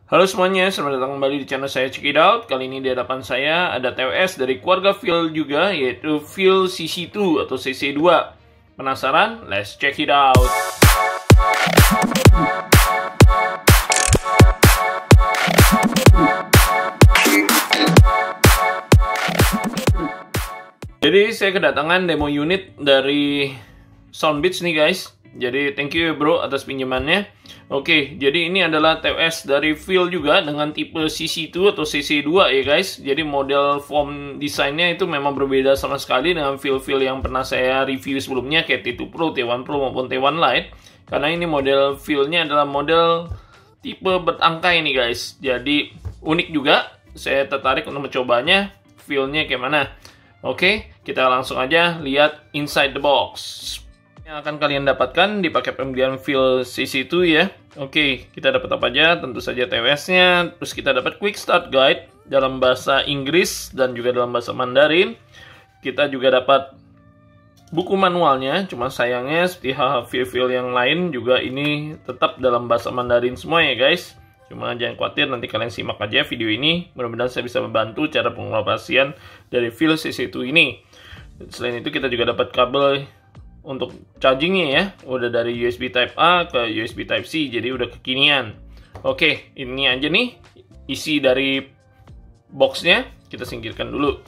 Halo semuanya, selamat datang kembali di channel saya Check It Out. Kali ini di hadapan saya ada TWS dari keluarga Phil juga, yaitu Phil CC2 atau CC2. Penasaran? Let's check it out. Jadi saya kedatangan demo unit dari Soundbeats nih guys. Jadi thank you ya bro atas pinjamannya. Oke, jadi ini adalah TWS dari Phil juga dengan tipe CC2 atau CC2 ya guys. Jadi model form desainnya itu memang berbeda sama sekali dengan Phil yang pernah saya review sebelumnya kayak T2 Pro, T1 Pro maupun T1 Lite. Karena ini model Phil-nya adalah model tipe bertangkai nih guys. Jadi unik juga. Saya tertarik untuk mencobanya. Phil-nya kayak mana? Oke, kita langsung aja lihat inside the box. Yang akan kalian dapatkan di paket pembelian Phil CC2 ya. Oke, kita dapat apa aja? Tentu saja TWS-nya. Terus kita dapat quick start guide dalam bahasa Inggris dan juga dalam bahasa Mandarin. Kita juga dapat buku manualnya. Cuma sayangnya seperti hal Phil yang lain juga ini tetap dalam bahasa Mandarin semua ya guys. Cuma jangan khawatir, nanti kalian simak aja video ini. Mudah-mudahan saya bisa membantu cara pengoperasian dari Phil CC2 ini. Selain itu kita juga dapat kabel untuk chargingnya ya, udah dari USB Type A ke USB Type C, jadi udah kekinian. Oke, ini aja nih isi dari boxnya. Kita singkirkan dulu.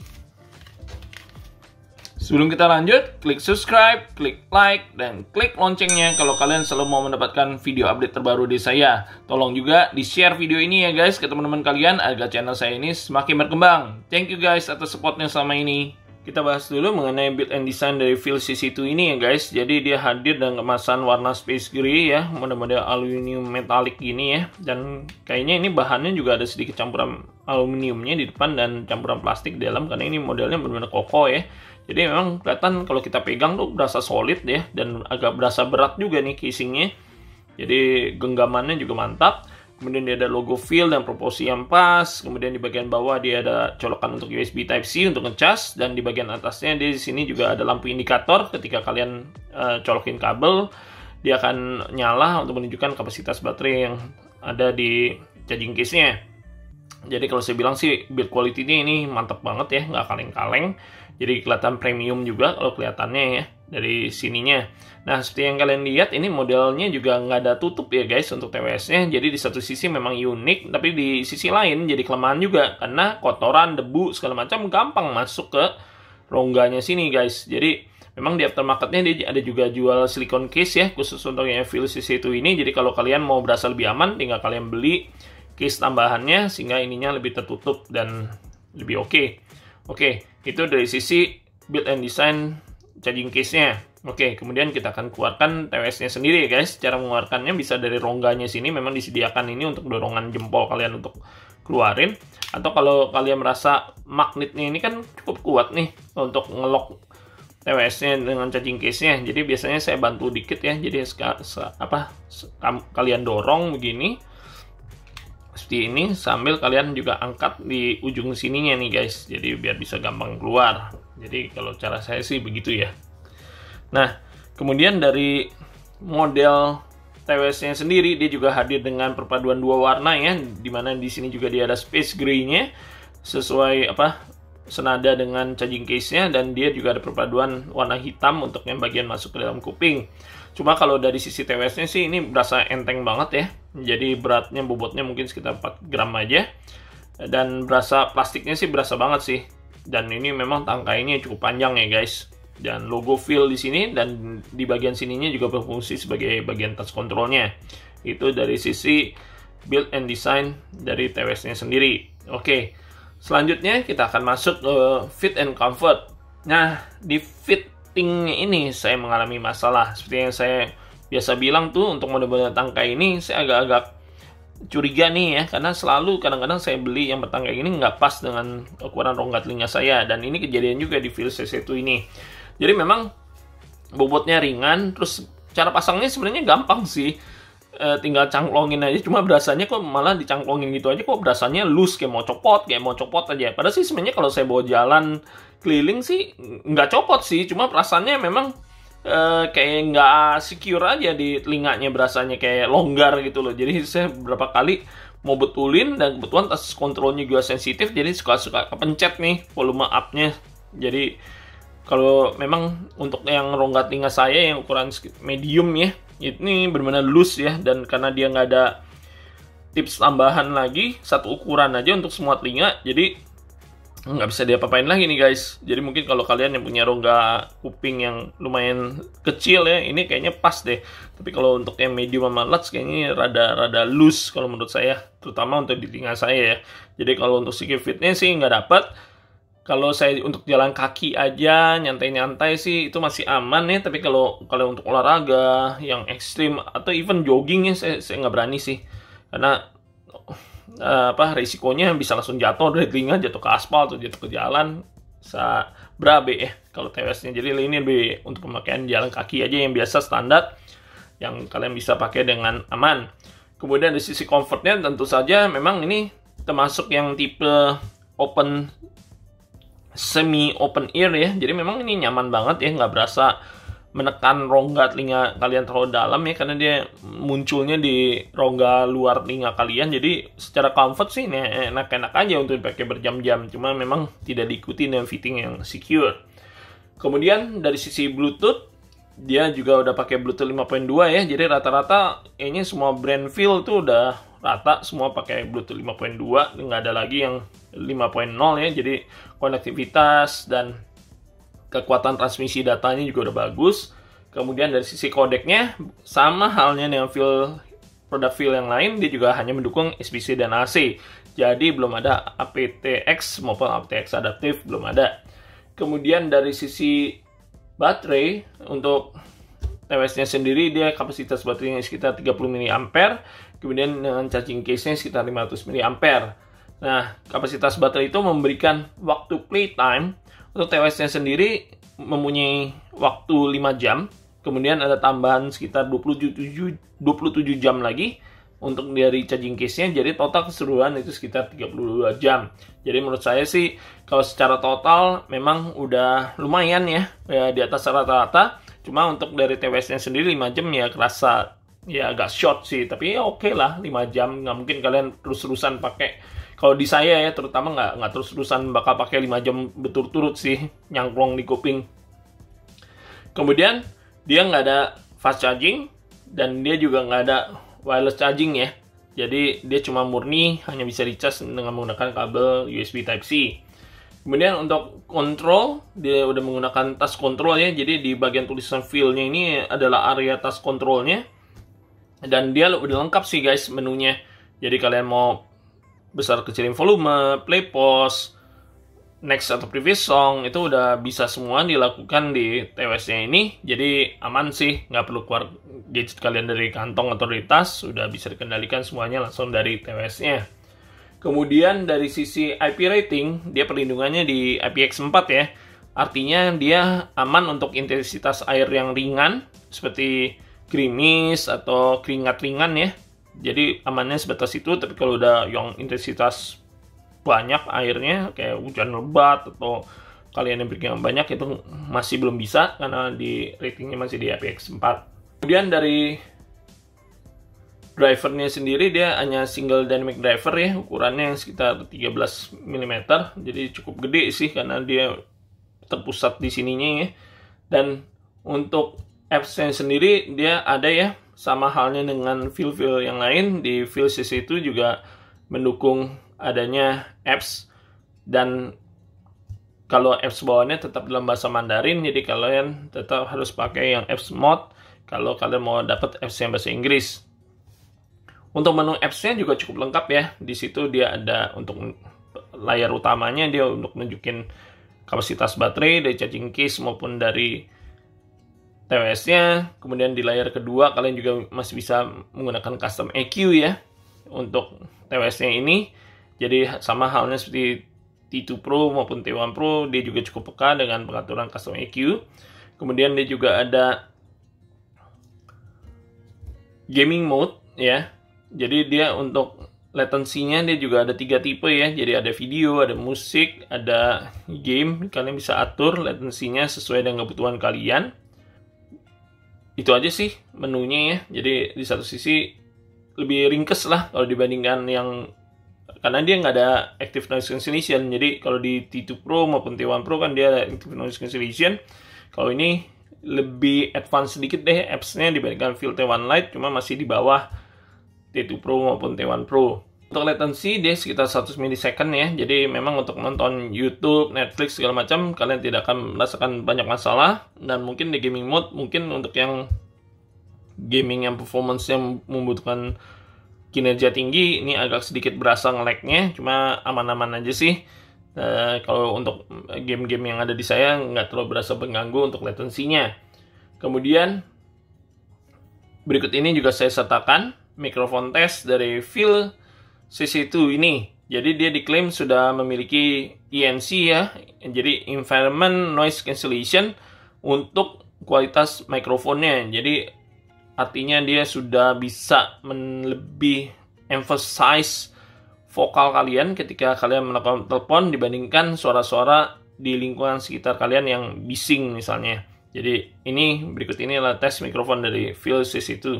Sebelum kita lanjut, klik subscribe, klik like, dan klik loncengnya kalau kalian selalu mau mendapatkan video update terbaru dari saya. Tolong juga di-share video ini ya guys ke teman-teman kalian agar channel saya ini semakin berkembang. Thank you guys atas supportnya selama ini. Kita bahas dulu mengenai build and design dari Phil CC2 ini ya guys. Jadi dia hadir dengan kemasan warna space gray ya, model-model aluminium metalik gini ya. Dan kayaknya ini bahannya juga ada sedikit campuran aluminiumnya di depan dan campuran plastik di dalam, karena ini modelnya benar-benar kokoh ya. Jadi memang kelihatan kalau kita pegang tuh berasa solid ya, dan agak berasa berat juga nih casingnya. Jadi genggamannya juga mantap. Kemudian dia ada logo Phil dan proporsi yang pas. Kemudian di bagian bawah dia ada colokan untuk USB Type C untuk ngecas, dan di bagian atasnya dia di sini juga ada lampu indikator. Ketika kalian colokin kabel, dia akan nyala untuk menunjukkan kapasitas baterai yang ada di charging case-nya. Jadi kalau saya bilang sih build quality-nya ini mantap banget ya, nggak kaleng-kaleng. Jadi kelihatan premium juga kalau kelihatannya ya dari sininya. Nah, seperti yang kalian lihat, ini modelnya juga nggak ada tutup ya guys untuk TWS-nya. Jadi di satu sisi memang unik, tapi di sisi lain jadi kelemahan juga. Karena kotoran, debu, segala macam gampang masuk ke rongganya sini guys. Jadi memang di aftermarket-nya dia ada juga jual silicone case ya, khusus untuk yang Phil CC2 ini. Jadi kalau kalian mau berasa lebih aman, tinggal kalian beli case tambahannya sehingga ininya lebih tertutup dan lebih oke. Oke, itu dari sisi build and design charging case-nya. Oke, kemudian kita akan keluarkan TWS-nya sendiri ya guys. Cara mengeluarkannya bisa dari rongganya sini, memang disediakan ini untuk dorongan jempol kalian untuk keluarin. Atau kalau kalian merasa magnetnya ini kan cukup kuat nih untuk ngelok TWS-nya dengan charging case-nya. Jadi biasanya saya bantu dikit ya. Jadi kalian dorong begini seperti ini, sambil kalian juga angkat di ujung sininya nih guys, jadi biar bisa gampang keluar. Jadi kalau cara saya sih begitu ya. Nah, kemudian dari model TWS-nya sendiri, dia juga hadir dengan perpaduan dua warna ya, dimana di sini juga dia ada space gray-nya sesuai senada dengan charging case-nya, dan dia juga ada perpaduan warna hitam untuk yang bagian masuk ke dalam kuping. Cuma kalau dari sisi TWS-nya sih ini berasa enteng banget ya. Jadi beratnya, bobotnya mungkin sekitar 4 gram aja. Dan berasa plastiknya sih berasa banget sih. Dan ini memang tangkainya cukup panjang ya guys. Dan logo Phil di sini, dan di bagian sininya juga berfungsi sebagai bagian touch control-nya. Itu dari sisi build and design dari TWS-nya sendiri. Oke, selanjutnya kita akan masuk ke fit and comfort. Nah, di fittingnya ini saya mengalami masalah. Seperti yang saya biasa bilang tuh, untuk model-model tangkai ini saya agak-agak curiga nih ya, karena selalu kadang-kadang saya beli yang bertangkai ini nggak pas dengan ukuran rongga telinga saya, dan ini kejadian juga di Phil CC2 ini. Jadi memang bobotnya ringan, terus cara pasangnya sebenarnya gampang sih, tinggal cangklongin aja. Cuma berasanya kok malah dicangklongin gitu aja kok berasanya loose, kayak mau copot aja. Padahal sih sebenarnya kalau saya bawa jalan keliling sih nggak copot sih, cuma perasaannya memang kayak nggak secure aja di telinganya, berasanya kayak longgar gitu loh. Jadi saya beberapa kali mau betulin, dan kebetulan tas kontrolnya juga sensitif, jadi suka-suka kepencet nih volume up-nya. Jadi kalau memang untuk yang rongga telinga saya yang ukuran medium ya, ini benar-benar loose ya, dan karena dia nggak ada tips tambahan lagi, satu ukuran aja untuk semua telinga, jadi nggak bisa diapa-apain lagi nih guys. Jadi mungkin kalau kalian yang punya rongga kuping yang lumayan kecil ya, ini kayaknya pas deh. Tapi kalau untuk yang medium sama large kayaknya rada loose kalau menurut saya, terutama untuk di telinga saya ya. Jadi kalau untuk segi fitnya sih nggak dapat. Kalau saya untuk jalan kaki aja, nyantai-nyantai sih itu masih aman ya. Tapi kalau untuk olahraga yang ekstrim atau even jogging ya, saya nggak berani sih. Karena risikonya bisa langsung jatuh dari telinga, jatuh ke aspal atau jatuh ke jalan, bisa berabe ya kalau TWS-nya. Jadi ini lebih untuk pemakaian jalan kaki aja yang biasa standar, yang kalian bisa pakai dengan aman. Kemudian dari sisi comfortnya tentu saja memang ini termasuk yang tipe open, semi open ear ya. Jadi memang ini nyaman banget ya, nggak berasa menekan rongga telinga kalian terlalu dalam ya, karena dia munculnya di rongga luar telinga kalian. Jadi secara comfort sih enak-enak aja untuk dipakai berjam-jam, cuma memang tidak diikuti dengan fitting yang secure. Kemudian dari sisi Bluetooth, dia juga udah pakai Bluetooth 5.2 ya. Jadi rata-rata kayaknya semua brand feel tuh udah rata semua pakai Bluetooth 5.2, nggak ada lagi yang 5.0 ya. Jadi konektivitas dan kekuatan transmisi datanya juga udah bagus. Kemudian dari sisi kodeknya, sama halnya dengan produk feel yang lain, dia juga hanya mendukung SBC dan AC. Jadi belum ada aptX maupun aptX adaptif, belum ada. Kemudian dari sisi baterai, untuk TWS-nya sendiri dia kapasitas baterainya sekitar 30 mAh, kemudian dengan charging case-nya sekitar 500 mAh. Nah, kapasitas baterai itu memberikan waktu playtime. Untuk TWS-nya sendiri mempunyai waktu 5 jam, kemudian ada tambahan sekitar 27 jam lagi untuk dari charging case-nya, jadi total keseluruhan itu sekitar 32 jam. Jadi menurut saya sih, kalau secara total memang udah lumayan ya di atas rata-rata. Cuma untuk dari TWS-nya sendiri 5 jam ya kerasa ya agak short sih, tapi ya oke lah 5 jam. Nggak mungkin kalian terus-terusan pakai. Kalau di saya ya terutama nggak terus-terusan bakal pakai 5 jam berturut-turut sih nyangklong di kuping. Kemudian dia nggak ada fast charging dan dia juga nggak ada wireless charging ya. Jadi dia cuma murni hanya bisa dicas dengan menggunakan kabel USB Type-C. Kemudian untuk kontrol, dia udah menggunakan tas kontrol ya. Jadi di bagian tulisan feel-nya ini adalah area tas kontrolnya. Dan dia udah lengkap sih guys menunya. Jadi kalian mau besar kecilin volume, play pause, next atau previous song, itu udah bisa semua dilakukan di TWS-nya ini. Jadi aman sih, nggak perlu keluar gadget kalian dari kantong atau dari tas, sudah bisa dikendalikan semuanya langsung dari TWS-nya. Kemudian dari sisi IP rating, dia perlindungannya di IPX4 ya. Artinya dia aman untuk intensitas air yang ringan, seperti gerimis atau keringat ringan ya. Jadi amannya sebatas itu, tapi kalau udah yang intensitas banyak airnya, kayak hujan lebat atau kalian yang bikin banyak, itu masih belum bisa, karena di ratingnya masih di IPX4. Kemudian dari drivernya sendiri, dia hanya single dynamic driver ya, ukurannya yang sekitar 13 mm, jadi cukup gede sih, karena dia terpusat di sininya ya. Dan untuk apps-nya sendiri, dia ada ya, sama halnya dengan feel yang lain, di feel CC itu juga mendukung adanya apps, dan kalau apps bawaannya tetap dalam bahasa Mandarin, jadi kalian tetap harus pakai yang apps mode kalau kalian mau dapat apps yang bahasa Inggris. Untuk menu apps-nya juga cukup lengkap ya. Di situ dia ada untuk layar utamanya, dia untuk nunjukin kapasitas baterai dari charging case maupun dari TWS-nya. Kemudian di layar kedua kalian juga masih bisa menggunakan custom EQ ya untuk TWS-nya ini. Jadi sama halnya seperti T2 Pro maupun T1 Pro, dia juga cukup peka dengan pengaturan custom EQ. Kemudian dia juga ada gaming mode ya. Jadi dia untuk latency-nya dia juga ada 3 tipe ya. Jadi ada video, ada musik, ada game. Kalian bisa atur latency-nya sesuai dengan kebutuhan kalian. Itu aja sih menunya ya. Jadi di satu sisi lebih ringkes lah kalau dibandingkan yang, karena dia nggak ada active noise cancellation. Jadi kalau di T2 Pro maupun T1 Pro kan dia ada active noise cancellation. Kalau ini lebih advance sedikit deh apps-nya dibandingkan Field T1 Lite, cuma masih di bawah T2 Pro maupun T1 Pro. Untuk latency dia sekitar 100 millisecond ya. Jadi memang untuk nonton YouTube, Netflix segala macam kalian tidak akan merasakan banyak masalah. Dan mungkin di gaming mode, mungkin untuk yang gaming yang performance-nya membutuhkan kinerja tinggi, ini agak sedikit berasa nge-lag-nya, cuma aman-aman aja sih. Kalau untuk game-game yang ada di saya nggak terlalu berasa mengganggu untuk latensinya. Kemudian berikut ini juga saya sertakan mikrofon test dari Phil CC2 ini. Jadi dia diklaim sudah memiliki ENC ya, jadi Environment Noise Cancellation untuk kualitas mikrofonnya. Jadi artinya dia sudah bisa lebih emphasize vokal kalian ketika kalian melakukan telepon dibandingkan suara-suara di lingkungan sekitar kalian yang bising misalnya. Jadi ini berikut ini adalah tes mikrofon dari Phil CC2.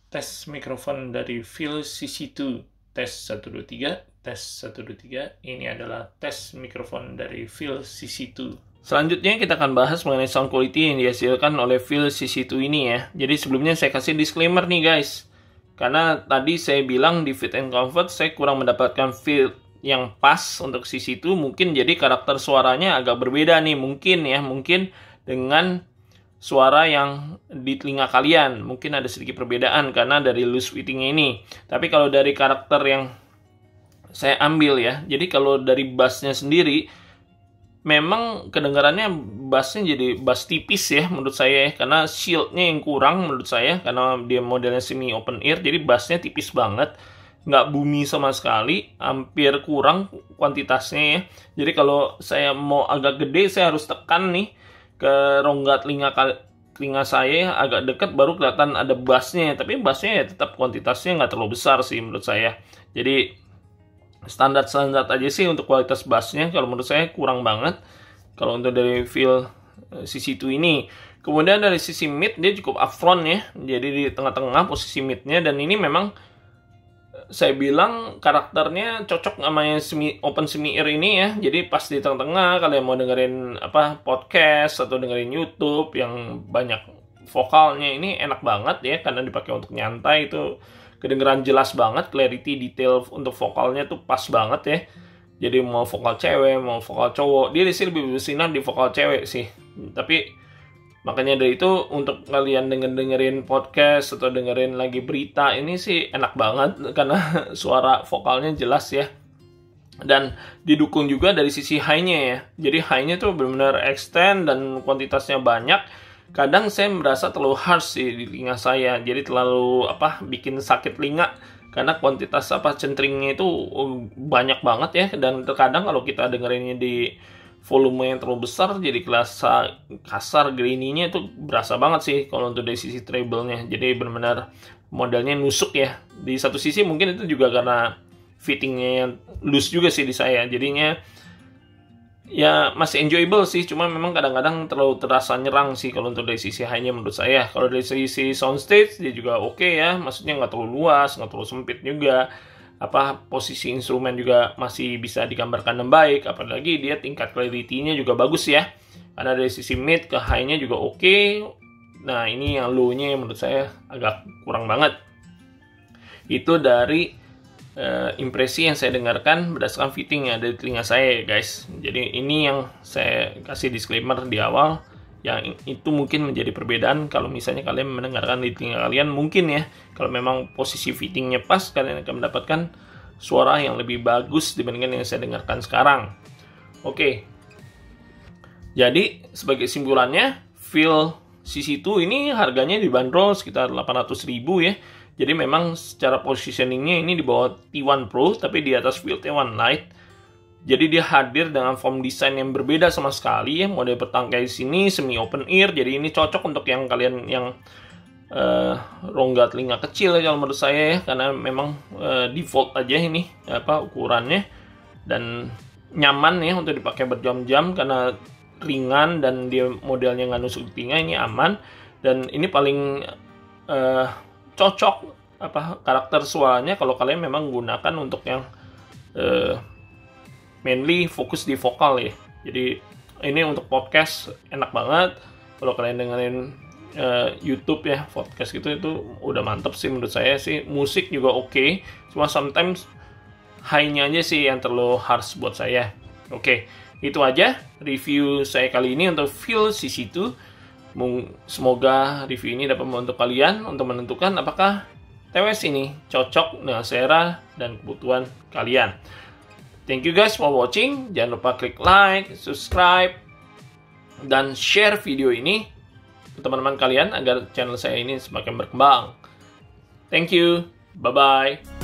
Tes mikrofon dari Phil CC2. Tes 123, tes 123. Ini adalah tes mikrofon dari Phil CC2. Selanjutnya kita akan bahas mengenai sound quality yang dihasilkan oleh Phil CC2 ini ya. Jadi sebelumnya saya kasih disclaimer nih guys. Karena tadi saya bilang di Fit and Comfort saya kurang mendapatkan feel yang pas untuk CC2. Mungkin jadi karakter suaranya agak berbeda nih. Mungkin ya, mungkin dengan suara yang di telinga kalian. Mungkin ada sedikit perbedaan karena dari loose fittingnya ini. Tapi kalau dari karakter yang saya ambil ya. Jadi kalau dari bassnya sendiri, memang kedengarannya bassnya jadi bass tipis ya menurut saya ya. Karena shieldnya yang kurang menurut saya, karena dia modelnya semi open ear, jadi bassnya tipis banget, nggak bumi sama sekali, hampir kurang kuantitasnya ya. Jadi kalau saya mau agak gede, saya harus tekan nih ke rongga telinga saya agak dekat, baru kelihatan ada bassnya. Tapi bassnya ya tetap kuantitasnya nggak terlalu besar sih menurut saya. Jadi standar-standar aja sih untuk kualitas bassnya, kalau menurut saya kurang banget kalau untuk dari Phil CC2 ini. Kemudian dari sisi mid dia cukup upfront ya, jadi di tengah-tengah posisi midnya, dan ini memang saya bilang karakternya cocok sama yang open semi ear ini ya. Jadi pas di tengah-tengah kalian mau dengerin podcast atau dengerin YouTube yang banyak vokalnya, ini enak banget ya, karena dipakai untuk nyantai itu kedengeran jelas banget, clarity, detail untuk vokalnya tuh pas banget ya. Jadi mau vokal cewek, mau vokal cowok, dia sih lebih bersinar di vokal cewek sih. Tapi makanya dari itu untuk kalian dengerin podcast atau dengerin lagi berita, ini sih enak banget karena suara vokalnya jelas ya. Dan didukung juga dari sisi high-nya ya. Jadi high-nya tuh benar-benar extend dan kuantitasnya banyak. Kadang saya merasa terlalu harsh sih di telinga saya, jadi terlalu bikin sakit telinga karena kuantitas centringnya itu banyak banget ya. Dan terkadang kalau kita dengerinnya di volume yang terlalu besar, jadi kerasa kasar, grainy-nya itu berasa banget sih kalau untuk dari sisi treble-nya. Jadi benar-benar modelnya nusuk ya. Di satu sisi mungkin itu juga karena fittingnya yang loose juga sih di saya, jadinya ya masih enjoyable sih, cuma memang kadang-kadang terlalu terasa nyerang sih kalau untuk dari sisi high-nya menurut saya. Kalau dari sisi soundstage dia juga oke ya, maksudnya nggak terlalu luas, nggak terlalu sempit juga. Posisi instrumen juga masih bisa digambarkan dengan baik, apalagi dia tingkat clarity-nya juga bagus ya. Karena dari sisi mid ke high-nya juga oke. Nah ini yang low-nya menurut saya agak kurang banget. Itu dari impresi yang saya dengarkan berdasarkan fitting yang ada di telinga saya guys. Jadi ini yang saya kasih disclaimer di awal, yang itu mungkin menjadi perbedaan kalau misalnya kalian mendengarkan di telinga kalian. Mungkin ya kalau memang posisi fittingnya pas, kalian akan mendapatkan suara yang lebih bagus dibandingkan yang saya dengarkan sekarang. Oke. Jadi sebagai simpulannya, Phil CC2 ini harganya dibanderol sekitar 800.000 ya. Jadi memang secara positioningnya ini di bawah T1 Pro, tapi di atas Phil T1 Lite. Jadi dia hadir dengan form desain yang berbeda sama sekali ya. Model bertangkai sini semi open ear, jadi ini cocok untuk yang kalian yang rongga telinga kecil ya kalau menurut saya ya. Karena memang default aja ini ukurannya, dan nyaman ya untuk dipakai berjam-jam karena ringan dan dia modelnya nggak nusuk telinga, ini aman. Dan ini paling cocok karakter suaranya kalau kalian memang gunakan untuk yang mainly fokus di vokal ya. Jadi ini untuk podcast enak banget. Kalau kalian dengerin YouTube ya, podcast gitu, itu udah mantep sih menurut saya sih. Musik juga oke, cuma sometimes high-nya aja sih yang terlalu harsh buat saya. Oke, itu aja review saya kali ini untuk Feel CC2. Semoga review ini dapat membantu kalian untuk menentukan apakah TWS ini cocok dengan selera dan kebutuhan kalian. Thank you guys for watching. Jangan lupa klik like, subscribe, dan share video ini ke teman-teman kalian agar channel saya ini semakin berkembang. Thank you. Bye-bye.